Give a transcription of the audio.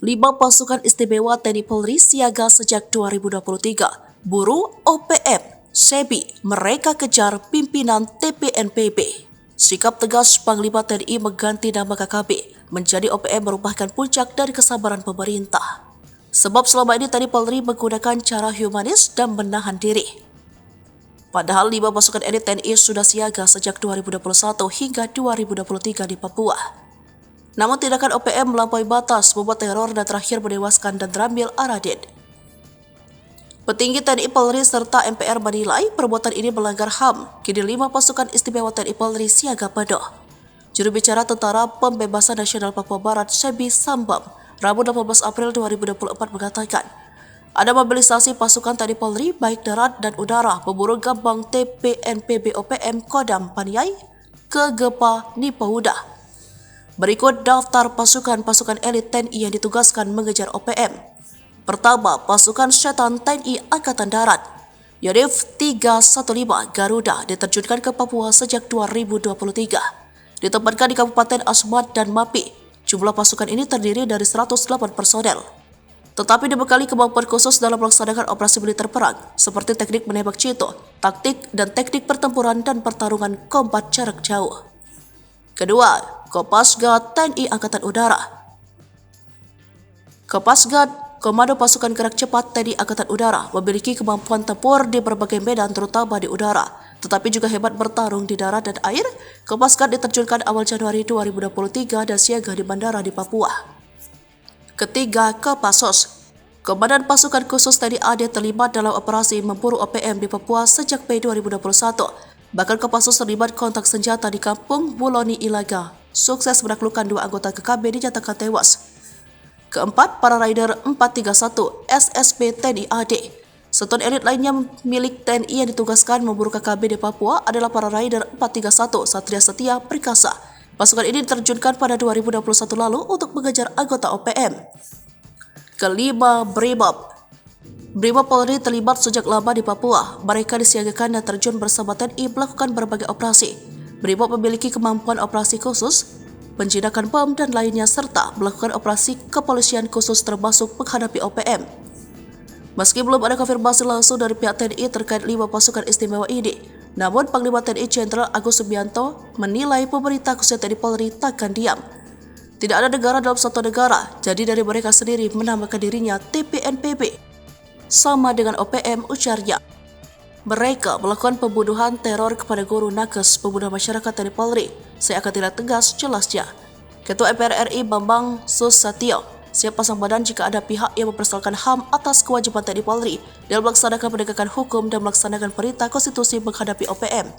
5 pasukan istimewa TNI Polri siaga sejak 2023. Buru OPM, SEBI, mereka kejar pimpinan TPNPB. Sikap tegas Panglima TNI mengganti nama KKB menjadi OPM merupakan puncak dari kesabaran pemerintah. Sebab selama ini TNI Polri menggunakan cara humanis dan menahan diri. Padahal 5 pasukan elit TNI sudah siaga sejak 2021 hingga 2023 di Papua. Namun tindakan OPM melampaui batas, membuat teror dan terakhir menewaskan dan Ramil Aradin. Petinggi TNI Polri serta MPR menilai perbuatan ini melanggar HAM. Kini 5 pasukan istimewa TNI Polri siaga penuh. Juru bicara Tentara Pembebasan Nasional Papua Barat, Sebi Sambam, Rabu 18 April 2024 mengatakan, ada mobilisasi pasukan TNI Polri baik darat dan udara memburu Gambang TPNPB OPM Kodam Paniai ke Gepa Nipauda. Berikut daftar pasukan-pasukan elit TNI yang ditugaskan mengejar OPM. Pertama, pasukan Setan TNI Angkatan Darat. Yonif 315 Garuda diterjunkan ke Papua sejak 2023. Ditempatkan di Kabupaten Asmat dan Mapi. Jumlah pasukan ini terdiri dari 108 personel. Tetapi dibekali kemampuan khusus dalam melaksanakan operasi militer perang, seperti teknik menembak jitu, taktik dan teknik pertempuran dan pertarungan kombat jarak jauh. Kedua, Kopasgat TNI Angkatan Udara. Kopasgat, Komando Pasukan Gerak Cepat TNI Angkatan Udara, memiliki kemampuan tempur di berbagai medan terutama di udara, tetapi juga hebat bertarung di darat dan air. Kopasgat diterjunkan awal Januari 2023 dan siaga di bandara di Papua. Ketiga, Kopassus. Komandan Pasukan Khusus TNI AD terlibat dalam operasi memburu OPM di Papua sejak Mei 2021. Bahkan Kopassus terlibat kontak senjata di Kampung Buloni Ilaga. Sukses menaklukkan 2 anggota KKB dinyatakan tewas. Keempat, para Rider 431 SSB TNI AD. Satuan elit lainnya milik TNI yang ditugaskan memburu KKB di Papua adalah para Rider 431 Satria Setia Perkasa. Pasukan ini diterjunkan pada 2021 lalu untuk mengejar anggota OPM. Kelima, Brimob. Brimob Polri terlibat sejak lama di Papua. Mereka disiagakan dan terjun bersama TNI melakukan berbagai operasi. Brimob memiliki kemampuan operasi khusus, penjinakan bom dan lainnya serta melakukan operasi kepolisian khusus termasuk menghadapi OPM. Meski belum ada konfirmasi langsung dari pihak TNI terkait 5 pasukan istimewa ini, namun Panglima TNI Jenderal Agus Subianto menilai pemerintah khususnya TNI Polri takkan diam. Tidak ada negara dalam satu negara, jadi dari mereka sendiri menamakan dirinya TPNPB. Sama dengan OPM, ujarnya. Mereka melakukan pembunuhan teror kepada guru nakes pembunuh masyarakat TNI Polri. Saya akan tindak tegas, jelasnya. Ketua MPR RI Bambang Susatyo siap pasang badan jika ada pihak yang mempersoalkan HAM atas kewajiban TNI Polri dalam melaksanakan penegakan hukum dan melaksanakan perintah konstitusi menghadapi OPM.